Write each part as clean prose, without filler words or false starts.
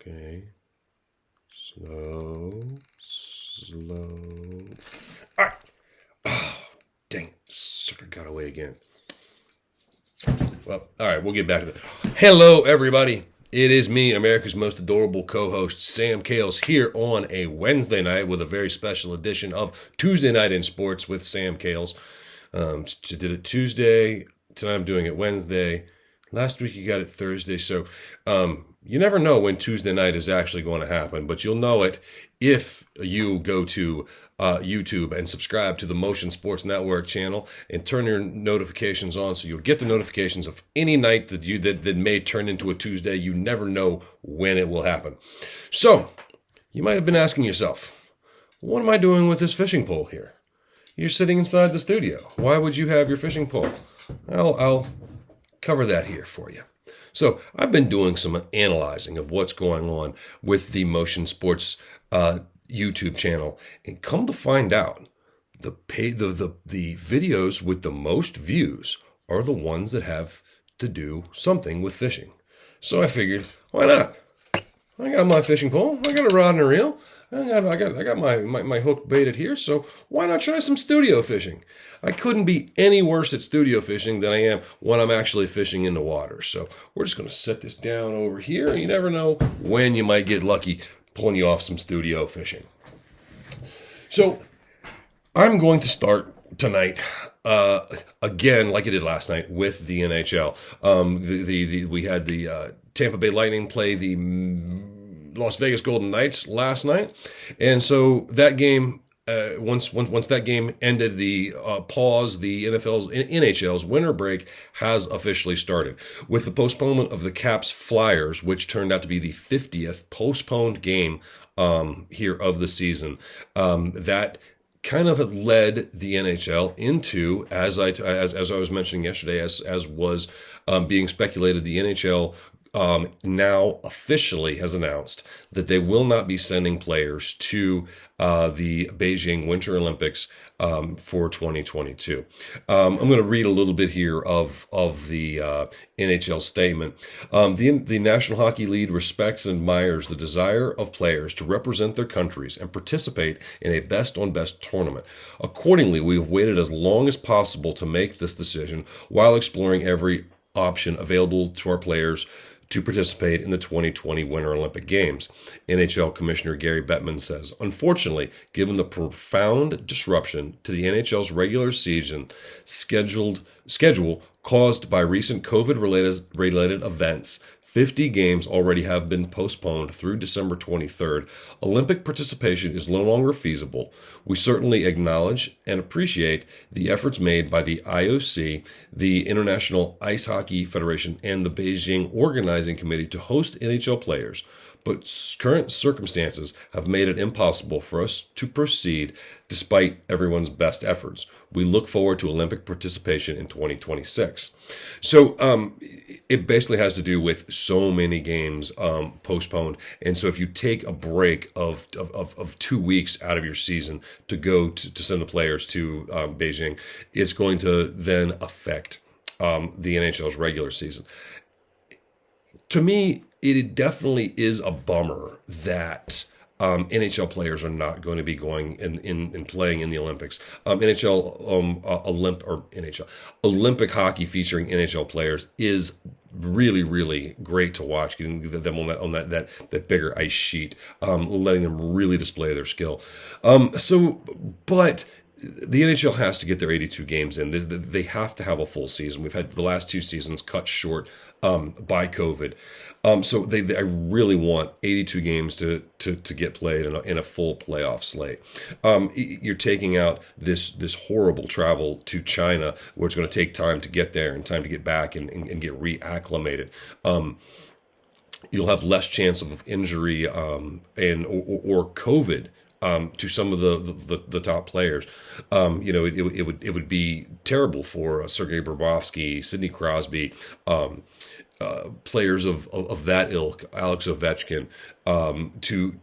Okay. Slow. All right. Oh, dang it. Sucker got away again. Well, all right, we'll get back to it. Hello, everybody. It is me, America's most adorable co-host, Sam Kales, here on a Wednesday night with a very special edition of Tuesday Night in Sports with Sam Kales. Did it Tuesday. Tonight I'm doing it Wednesday. Last week you got it Thursday. So you never know when Tuesday night is actually going to happen, but you'll know it if you go to YouTube and subscribe to the Motion Sports Network channel and turn your notifications on so you'll get the notifications of any night that may turn into a Tuesday. You never know when it will happen. So you might have been asking yourself, what am I doing with this fishing pole here? You're sitting inside the studio. Why would you have your fishing pole? I'll cover that here for you. So I've been doing some analyzing of what's going on with the Motion Sports YouTube channel, and come to find out, the videos with the most views are the ones that have to do something with fishing. So I figured, why not? I got my fishing pole, I got a rod and a reel, I got my hook baited here, so why not try some studio fishing? I couldn't be any worse at studio fishing than I am when I'm actually fishing in the water. So we're just going to set this down over here. You never know when you might get lucky pulling you off some studio fishing. So I'm going to start tonight again, like I did last night, with the NHL. We had the Tampa Bay Lightning play the Las Vegas Golden Knights last night, and so that game. Once that game ended, the NHL's winter break has officially started with the postponement of the Caps Flyers, which turned out to be the 50th postponed game here of the season. That kind of led the NHL into, as I was mentioning yesterday, as was being speculated, the NHL now officially has announced that they will not be sending players to the Beijing Winter Olympics for 2022. I'm going to read a little bit here of the NHL statement. The National Hockey League respects and admires the desire of players to represent their countries and participate in a best-on-best tournament. Accordingly, we have waited as long as possible to make this decision while exploring every option available to our players to participate in the 2020 Winter Olympic Games. NHL Commissioner Gary Bettman says, unfortunately, given the profound disruption to the NHL's regular season schedule caused by recent COVID-related events, 50 games already have been postponed through December 23rd. Olympic participation is no longer feasible. We certainly acknowledge and appreciate the efforts made by the IOC, the International Ice Hockey Federation, and the Beijing Organizing Committee to host NHL players, but current circumstances have made it impossible for us to proceed despite everyone's best efforts. We look forward to Olympic participation in 2026. So it basically has to do with so many games postponed. And so if you take a break of 2 weeks out of your season to go to send the players to Beijing, it's going to then affect the NHL's regular season. To me, it definitely is a bummer that NHL players are not going to be going in playing in the Olympics. Olympic hockey featuring NHL players is really, really great to watch. Getting them on that bigger ice sheet, letting them really display their skill. But the NHL has to get their 82 games in. They have to have a full season. We've had the last 2 seasons cut short by COVID. So I really want 82 games to get played in a full playoff slate. You're taking out this horrible travel to China, where it's going to take time to get there and time to get back and get reacclimated. You'll have less chance of injury or COVID to some of the top players. It would be terrible for Sergei Bobrovsky, Sidney Crosby, players of that ilk, Alex Ovechkin, to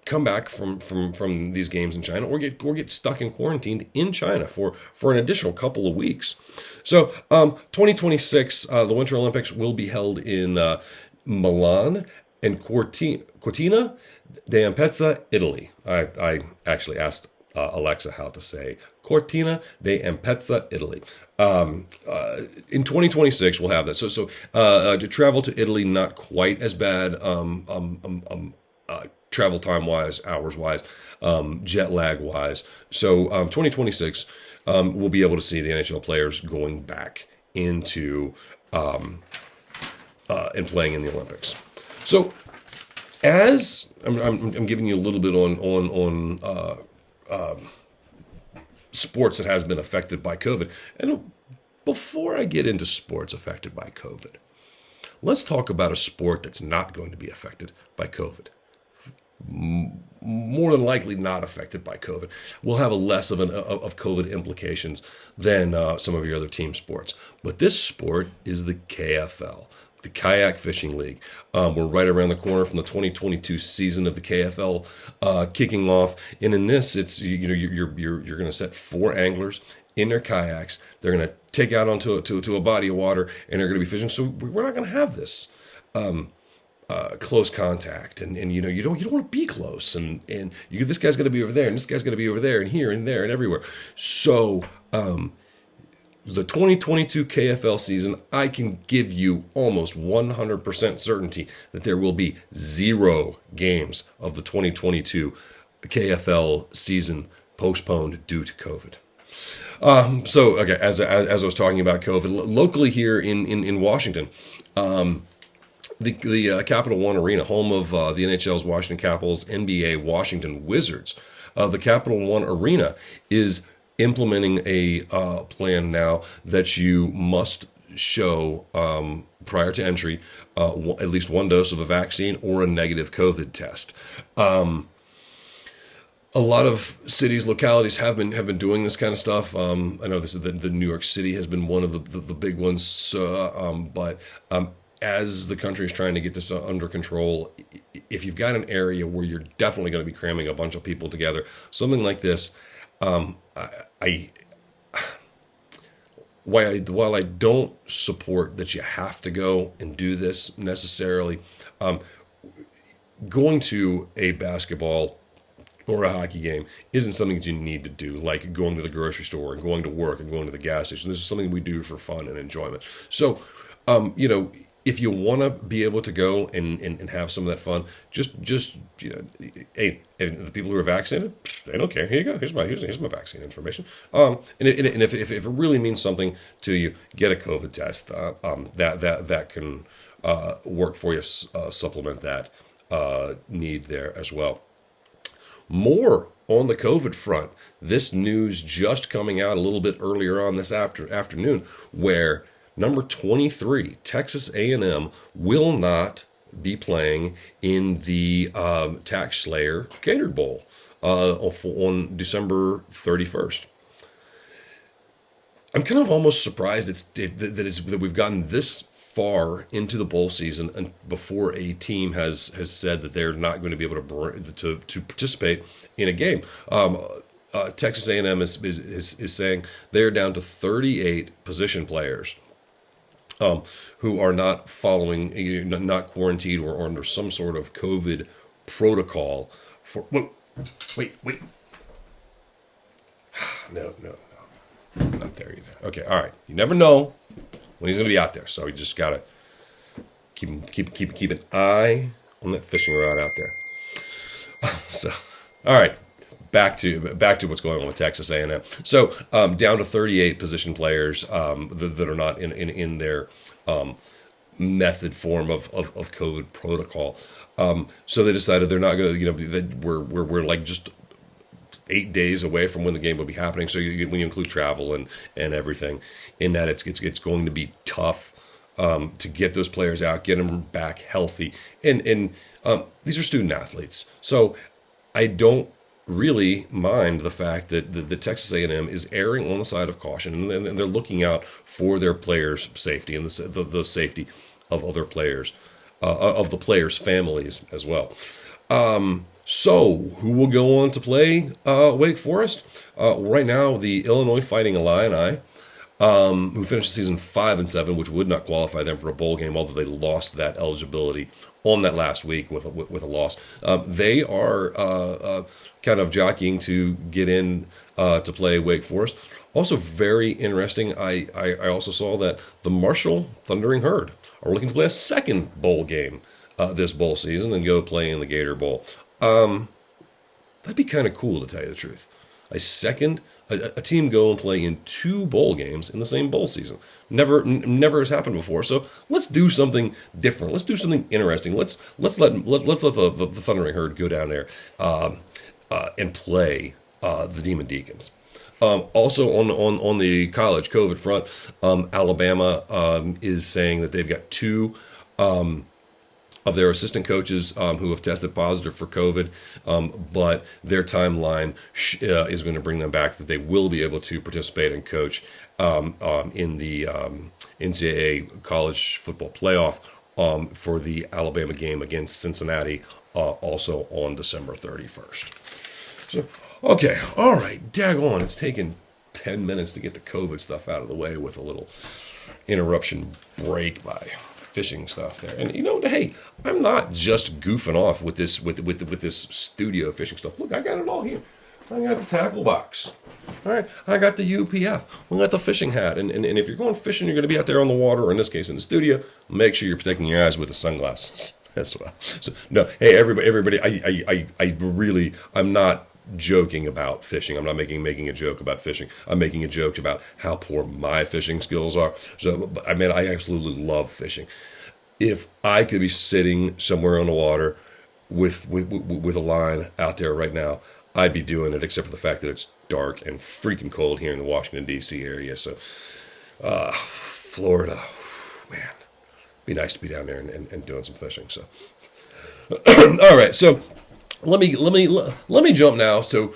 come back from these games in China or get stuck in quarantine in China for an additional couple of weeks. So 2026, the Winter Olympics will be held in Milan and Cortina d'Ampezza, Italy. I actually asked Alexa how to say Cortina d'Ampezza, Italy. In 2026, we'll have that. So to travel to Italy, not quite as bad. Travel time wise, hours wise, jet lag wise. So 2026, we'll be able to see the NHL players going back into and playing in the Olympics. So as I'm giving you a little bit on sports that has been affected by COVID, and before I get into sports affected by COVID, let's talk about a sport that's not going to be affected by COVID. More than likely not affected by COVID. We'll have a less of COVID implications than some of your other team sports. But this sport is the KFL, the Kayak Fishing League. We're right around the corner from the 2022 season of the KFL kicking off, and in this, it's you're going to set 4 anglers in their kayaks. They're going to take out onto a body of water, and they're going to be fishing. So we're not going to have this close contact, and you don't want to be close, and this guy's going to be over there, and this guy's going to be over there, and here and there and everywhere. So the 2022 KFL season, I can give you almost 100% certainty that there will be 0 games of the 2022 KFL season postponed due to COVID. So okay, as I was talking about COVID, locally here in Washington, the Capital One Arena, home of the NHL's Washington Capitals, NBA Washington Wizards, the Capital One Arena is implementing a plan now that you must show prior to entry at least 1 dose of a vaccine or a negative COVID test. A lot of cities, localities have been doing this kind of stuff. I know this is the New York City has been one of the big ones, but as the country is trying to get this under control, if you've got an area where you're definitely going to be cramming a bunch of people together, something like this, while I don't support that you have to go and do this necessarily, going to a basketball or a hockey game isn't something that you need to do, like going to the grocery store and going to work and going to the gas station. This is something we do for fun and enjoyment. So, if you want to be able to go and have some of that fun, just hey, the people who are vaccinated, they don't care. Here you go. Here's my vaccine information. And if it really means something to you, get a COVID test. That can work for you. Supplement that need there as well. More on the COVID front. This news just coming out a little bit earlier on this afternoon, where number 23, Texas A&M, will not be playing in the Tax Slayer Gator Bowl on December 31st. I'm kind of almost surprised that we've gotten this far into the bowl season and before a team has said that they're not going to be able to participate in a game. Texas A&M is saying they're down to 38 position players who are not following, not quarantined or under some sort of COVID protocol for. Whoa, wait. No, not there either. Okay, all right. You never know when he's going to be out there, so you just gotta keep an eye on that fishing rod out there. So, all right. Back to what's going on with Texas A&M. So down to 38 position players that are not in their method form of COVID protocol. So they decided they're not going to, that we're like just 8 days away from when the game will be happening. So when you include travel and everything, in that it's going to be tough to get those players out, get them back healthy, and these are student athletes. So I don't really mind the fact that the Texas A&M is erring on the side of caution, and they're looking out for their players' safety and the safety of other players, of the players' families as well. So who will go on to play Wake Forest? Right now, the Illinois Fighting Illini who finished the season 5-7, which would not qualify them for a bowl game, although they lost that eligibility on that last week with a loss. They are kind of jockeying to get in to play Wake Forest. Also very interesting, I also saw that the Marshall Thundering Herd are looking to play a second bowl game this bowl season and go play in the Gator Bowl. That'd be kind of cool, to tell you the truth. A team go and play in 2 bowl games in the same bowl season. Never has happened before. So let's do something different. Let's do something interesting. Let's let the Thundering Herd go down there and play the Demon Deacons. Also on the college COVID front, Alabama is saying that they've got 2 of their assistant coaches who have tested positive for COVID, but their timeline is going to bring them back, that they will be able to participate and coach in the NCAA college football playoff for the Alabama game against Cincinnati, also on December 31st. So, okay, all right, daggone, it's taken 10 minutes to get the COVID stuff out of the way with a little interruption break by fishing stuff there. And hey, I'm not just goofing off with this with this studio fishing stuff. Look, I got it all here. I got the tackle box. All right, I got the UPF. We got the fishing hat. And if you're going fishing, you're going to be out there on the water, or in this case in the studio. Make sure you're protecting your eyes with the sunglasses as well. So no, hey everybody, I'm not joking about fishing. I'm not making a joke about fishing. I'm making a joke about how poor my fishing skills are. So, I mean, I absolutely love fishing. If I could be sitting somewhere on the water with a line out there right now, I'd be doing it, except for the fact that it's dark and freaking cold here in the Washington, D.C. area. So, Florida, man, be nice to be down there and doing some fishing. So, all right, so let me jump now. So,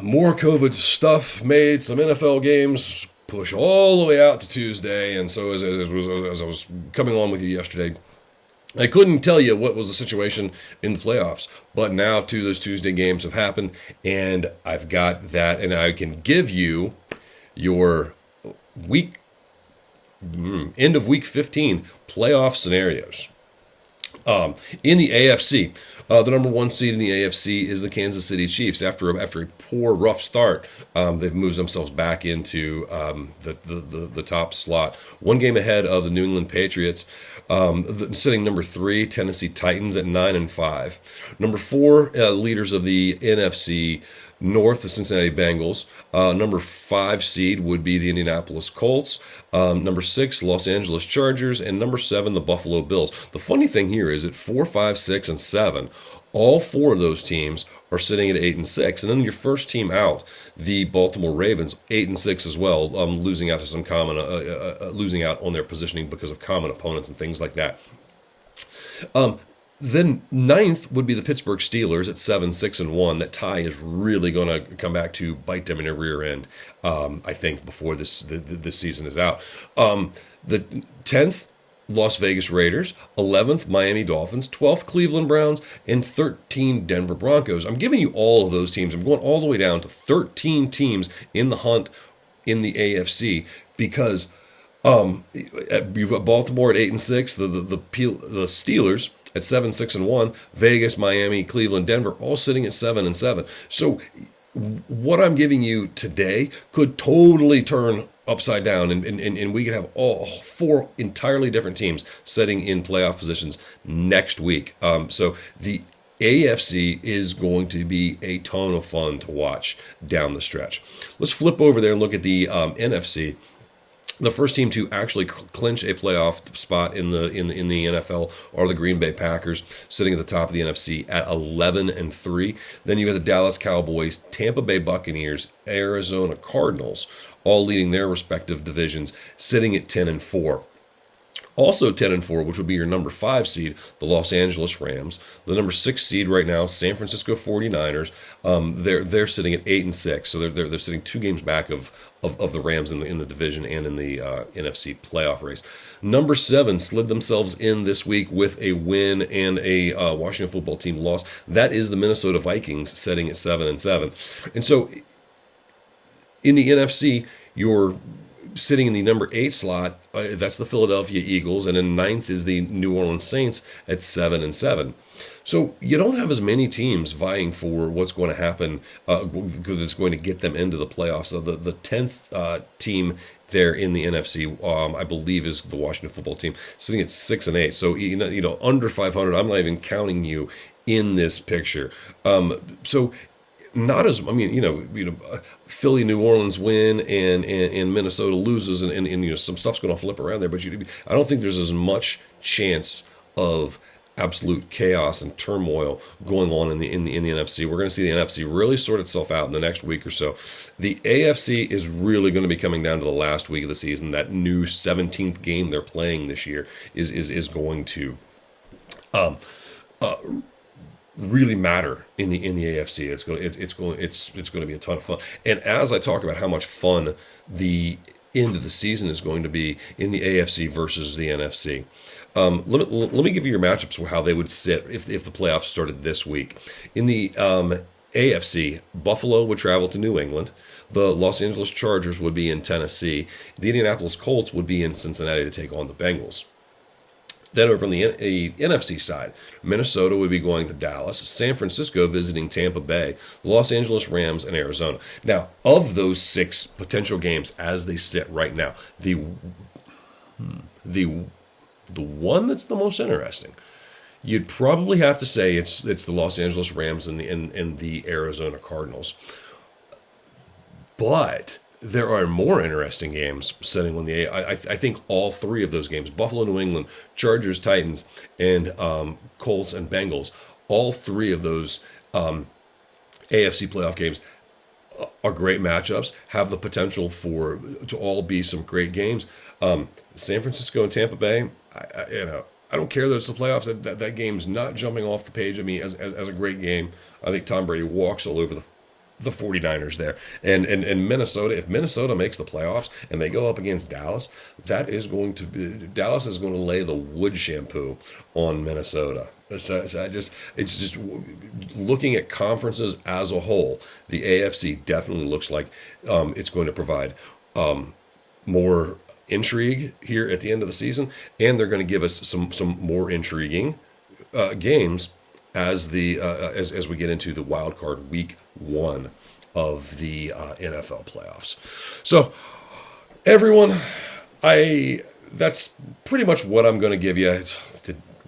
more COVID stuff made some NFL games push all the way out to Tuesday, and so as I was coming on with you yesterday, I couldn't tell you what was the situation in the playoffs, but now 2 of those Tuesday games have happened, and I've got that, and I can give you your end of week 15 playoff scenarios. In the AFC, the number 1 seed in the AFC is the Kansas City Chiefs. After a poor, rough start, they've moved themselves back into the top slot. 1 game ahead of the New England Patriots, sitting number 3, Tennessee Titans at 9-5. Number 4, leaders of the NFC North, the Cincinnati Bengals. Number 5 seed would be the Indianapolis Colts. Number 6, Los Angeles Chargers. And number 7, the Buffalo Bills. The funny thing here is at 4, 5, 6, and 7, all 4 of those teams are sitting at 8-6. And then your first team out, the Baltimore Ravens, 8-6 as well, losing out to some losing out on their positioning because of common opponents and things like that. Then 9th would be the Pittsburgh Steelers at 7-6-1. That tie is really going to come back to bite them in their rear end, I think, before this season is out. The 10th, Las Vegas Raiders. 11th, Miami Dolphins. 12th, Cleveland Browns. And 13, Denver Broncos. I'm giving you all of those teams. I'm going all the way down to 13 teams in the hunt in the AFC because you've got Baltimore at 8-6, the Steelers at 7-6-1, Vegas, Miami, Cleveland, Denver, all sitting at 7-7. So what I'm giving you today could totally turn upside down, and we could have all 4 entirely different teams sitting in playoff positions next week. So the AFC is going to be a ton of fun to watch down the stretch. Let's flip over there and look at the NFC. The first team to actually clinch a playoff spot in the NFL are the Green Bay Packers, sitting at the top of the NFC at 11-3. Then you have the Dallas Cowboys, Tampa Bay Buccaneers, Arizona Cardinals, all leading their respective divisions, sitting at 10-4. Also 10-4, which would be your number 5 seed, the Los Angeles Rams. The number 6 seed right now, San Francisco 49ers. They're sitting at 8-6, so they're sitting 2 games back of the Rams in the division and in the NFC playoff race. Number 7 slid themselves in this week with a win and a Washington football team loss. That is the Minnesota Vikings, sitting at 7-7. And so in the NFC, your sitting in the number 8 slot, that's the Philadelphia Eagles, and in 9th is the New Orleans Saints at 7-7. So you don't have as many teams vying for what's going to happen because it's going to get them into the playoffs. So the 10th team there in the NFC, I believe, is the Washington Football Team, sitting at 6-8. So under 500. I'm not even counting you in this picture. So not as Philly, New Orleans win, and Minnesota loses, and some stuff's going to flip around there. But I don't think there's as much chance of absolute chaos and turmoil going on in the NFC. We're going to see the NFC really sort itself out in the next week or so. The AFC is really going to be coming down to the last week of the season. That new 17th game they're playing this year is going to really matter in the AFC. It's going to be a ton of fun. And as I talk about how much fun the end of the season is going to be in the AFC versus the NFC, let me give you your matchups for how they would sit if the playoffs started this week. In the AFC, Buffalo would travel to New England. The Los Angeles Chargers would be in Tennessee. The Indianapolis Colts would be in Cincinnati to take on the Bengals. Then over on the NFC side, Minnesota would be going to Dallas, San Francisco visiting Tampa Bay, the Los Angeles Rams, and Arizona. Now, of those 6 potential games as they sit right now, the one that's the most interesting, you'd probably have to say it's the Los Angeles Rams and the Arizona Cardinals. But there are more interesting games sitting on the I think all 3 of those games, Buffalo, New England, Chargers, Titans, and Colts and Bengals, all 3 of those AFC playoff games are great matchups, have the potential to all be some great games. San Francisco and Tampa Bay, I don't care that it's the playoffs. That game's not jumping off the page of me as a great game. I think Tom Brady walks all over the 49ers there. And Minnesota, if Minnesota makes the playoffs and they go up against Dallas, Dallas is going to lay the wood shampoo on Minnesota. So it's just looking at conferences as a whole, the AFC definitely looks like it's going to provide more intrigue here at the end of the season, and they're going to give us some more intriguing games as as we get into the wild card week 1 of the NFL playoffs. So everyone, that's pretty much what I'm going to give you. I'm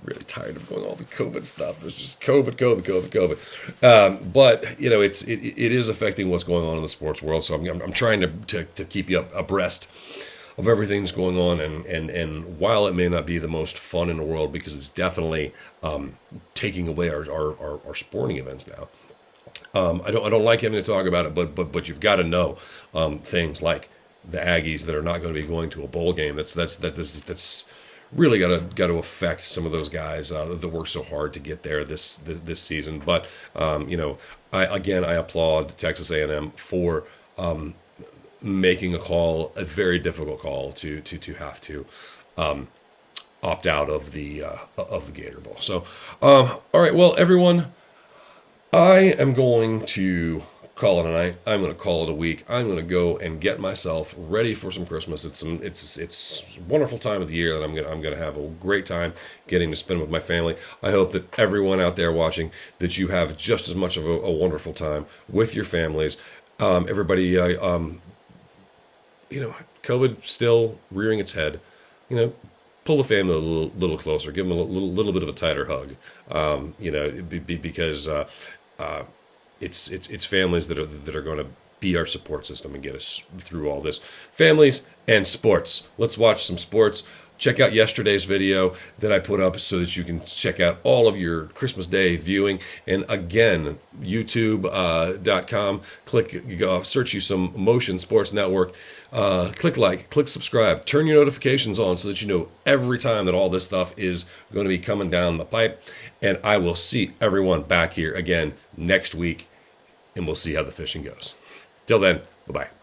really tired of going all the COVID stuff. It's just COVID. But it is affecting what's going on in the sports world. So I'm trying to keep you abreast of everything that's going on, and while it may not be the most fun in the world, because it's definitely taking away our sporting events now, I don't like having to talk about it, but you've got to know things like the Aggies that are not going to be going to a bowl game. That's really got to affect some of those guys that work so hard to get there this season. But I applaud Texas A&M for making a very difficult call to have to opt out of the Gator Bowl. So, all right, well, everyone, I am going to call it a night. I'm going to call it a week. I'm going to go and get myself ready for some Christmas. It's a wonderful time of the year that I'm going to have a great time getting to spend with my family. I hope that everyone out there watching, that you have just as much of a wonderful time with your families. Everybody, COVID still rearing its head. Pull the family a little closer, give them a little bit of a tighter hug. Because it's families that are going to be our support system and get us through all this. Families and sports. Let's watch some sports. Check out yesterday's video that I put up so that you can check out all of your Christmas Day viewing. And again, youtube.com, search you some Motion Sports Network, click like, click subscribe, turn your notifications on so that you know every time that all this stuff is going to be coming down the pipe. And I will see everyone back here again next week, and we'll see how the fishing goes. Till then, bye-bye.